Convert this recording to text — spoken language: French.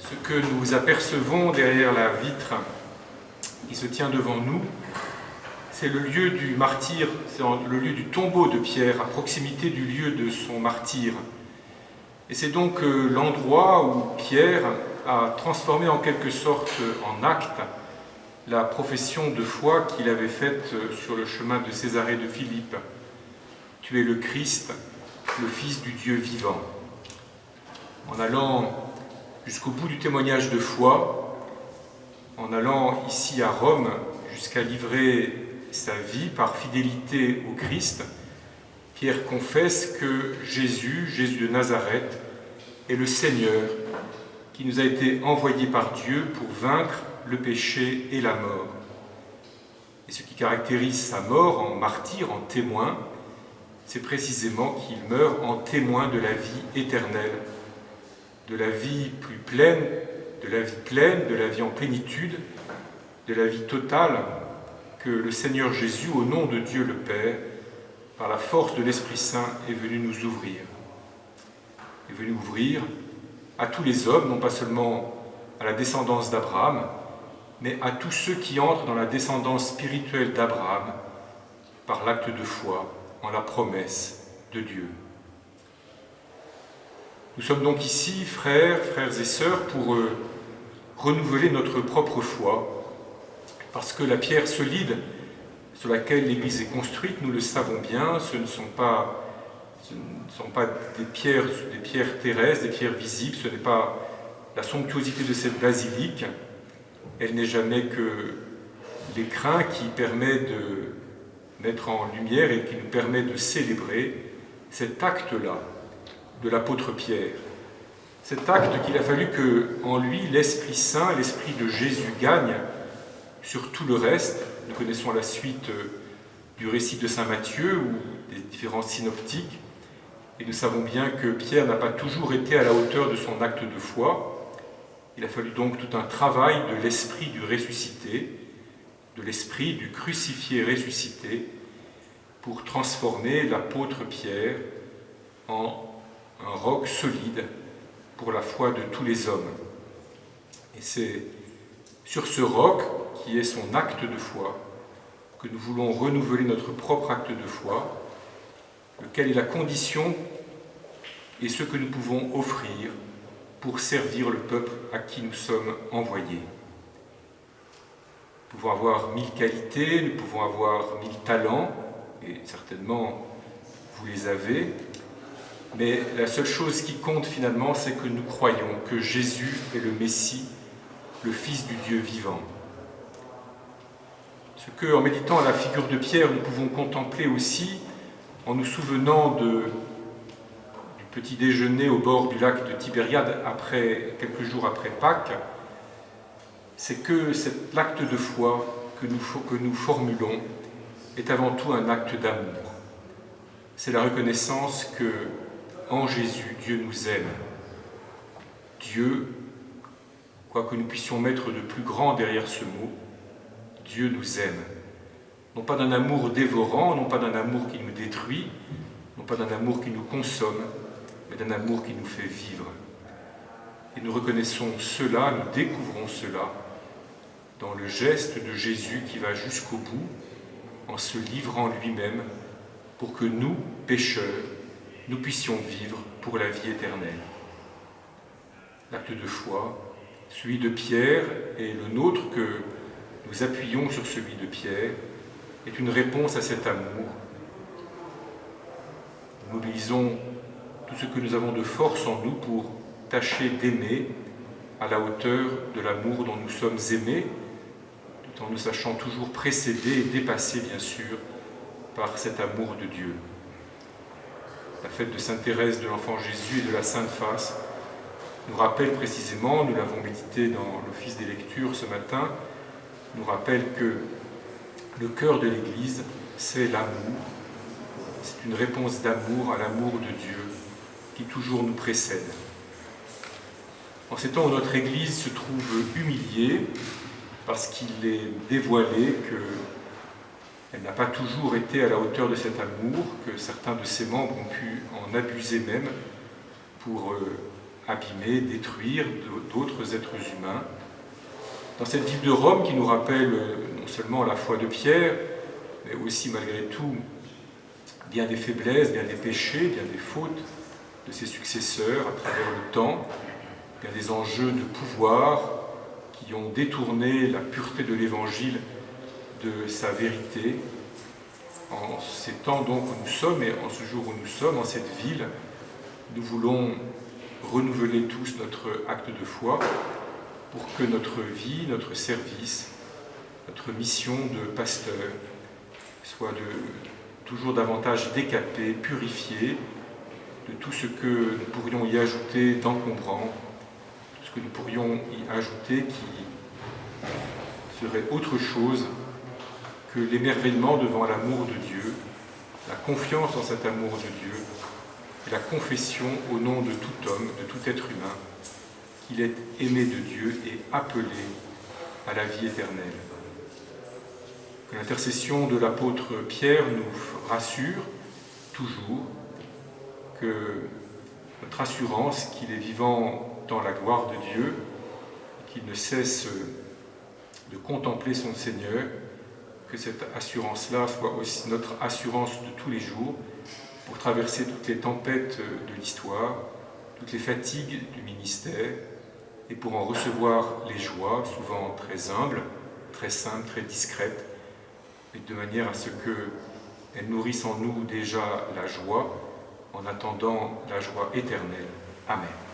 Ce que nous apercevons derrière la vitre qui se tient devant nous, c'est le lieu du martyr, c'est le lieu du tombeau de Pierre, à proximité du lieu de son martyre. Et c'est donc l'endroit où Pierre a transformé en quelque sorte en acte la profession de foi qu'il avait faite sur le chemin de Césarée de Philippe. Tu es le Christ, le Fils du Dieu vivant. En allant jusqu'au bout du témoignage de foi, en allant ici à Rome jusqu'à livrer sa vie par fidélité au Christ, Pierre confesse que Jésus de Nazareth, est le Seigneur qui nous a été envoyé par Dieu pour vaincre le péché et la mort. Et ce qui caractérise sa mort en martyr, en témoin, c'est précisément qu'il meurt en témoin de la vie éternelle, de la vie plus pleine, de la vie en plénitude, de la vie totale que le Seigneur Jésus, au nom de Dieu le Père, par la force de l'Esprit Saint, est venu nous ouvrir. Est venu ouvrir à tous les hommes, non pas seulement à la descendance d'Abraham, mais à tous ceux qui entrent dans la descendance spirituelle d'Abraham par l'acte de foi en la promesse de Dieu. Nous sommes donc ici, frères et sœurs, pour renouveler notre propre foi, parce que la pierre solide sur laquelle l'Église est construite, nous le savons bien, ce ne sont pas des pierres terrestres, des pierres visibles, ce n'est pas la somptuosité de cette basilique, elle n'est jamais que l'écrin qui permet de mettre en lumière et qui nous permet de célébrer cet acte-là de l'apôtre Pierre. Cet acte qu'il a fallu qu'en lui, l'Esprit Saint, l'Esprit de Jésus gagne sur tout le reste. Nous connaissons la suite du récit de saint Matthieu ou des différents synoptiques, et nous savons bien que Pierre n'a pas toujours été à la hauteur de son acte de foi. Il a fallu donc tout un travail de l'Esprit du ressuscité, de l'Esprit du crucifié ressuscité, pour transformer l'apôtre Pierre en un roc solide pour la foi de tous les hommes. Et c'est sur ce roc, qui est son acte de foi, que nous voulons renouveler notre propre acte de foi, lequel est la condition et ce que nous pouvons offrir pour servir le peuple à qui nous sommes envoyés. Nous pouvons avoir 1000 qualités, nous pouvons avoir 1000 talents, et certainement vous les avez, mais la seule chose qui compte finalement, c'est que nous croyons que Jésus est le Messie, le Fils du Dieu vivant. Ce que, en méditant à la figure de Pierre, nous pouvons contempler aussi, en nous souvenant du petit déjeuner au bord du lac de Tibériade, quelques jours après Pâques, c'est que cet acte de foi que nous formulons est avant tout un acte d'amour. C'est la reconnaissance que, en Jésus, Dieu nous aime. Dieu, quoi que nous puissions mettre de plus grand derrière ce mot, Dieu nous aime. Non pas d'un amour dévorant, non pas d'un amour qui nous détruit, non pas d'un amour qui nous consomme, mais d'un amour qui nous fait vivre. Et nous reconnaissons cela, nous découvrons cela dans le geste de Jésus qui va jusqu'au bout, en se livrant lui-même pour que nous, pécheurs, nous puissions vivre pour la vie éternelle. L'acte de foi, celui de Pierre et le nôtre que nous appuyons sur celui de Pierre, est une réponse à cet amour. Nous mobilisons tout ce que nous avons de force en nous pour tâcher d'aimer à la hauteur de l'amour dont nous sommes aimés, tout en nous sachant toujours précédés et dépassés, bien sûr, par cet amour de Dieu. La fête de Sainte Thérèse de l'Enfant Jésus et de la Sainte Face nous rappelle précisément, nous l'avons médité dans l'office des lectures ce matin, nous rappelle que le cœur de l'Église, c'est l'amour. C'est une réponse d'amour à l'amour de Dieu qui toujours nous précède. En ces temps où notre Église se trouve humiliée, parce qu'il est dévoilé qu'elle n'a pas toujours été à la hauteur de cet amour, que certains de ses membres ont pu en abuser même pour abîmer, détruire d'autres êtres humains. Dans cette ville de Rome qui nous rappelle non seulement la foi de Pierre, mais aussi malgré tout bien des faiblesses, bien des péchés, bien des fautes de ses successeurs à travers le temps, bien des enjeux de pouvoir qui ont détourné la pureté de l'Évangile de sa vérité. En ces temps donc où nous sommes et en ce jour où nous sommes, en cette ville, nous voulons renouveler tous notre acte de foi pour que notre vie, notre service, notre mission de pasteur soit toujours davantage décapée, purifiée de tout ce que nous pourrions y ajouter d'encombrant, tout ce que nous pourrions y ajouter qui serait autre chose que l'émerveillement devant l'amour de Dieu, la confiance dans cet amour de Dieu et la confession au nom de tout homme, de tout être humain, qu'il est aimé de Dieu et appelé à la vie éternelle. Que l'intercession de l'apôtre Pierre nous rassure toujours, que notre assurance qu'il est vivant dans la gloire de Dieu, qu'il ne cesse de contempler son Seigneur, que cette assurance-là soit aussi notre assurance de tous les jours pour traverser toutes les tempêtes de l'histoire, toutes les fatigues du ministère et pour en recevoir les joies, souvent très humbles, très simples, très discrètes, et de manière à ce qu'elles nourrissent en nous déjà la joie en attendant la joie éternelle. Amen.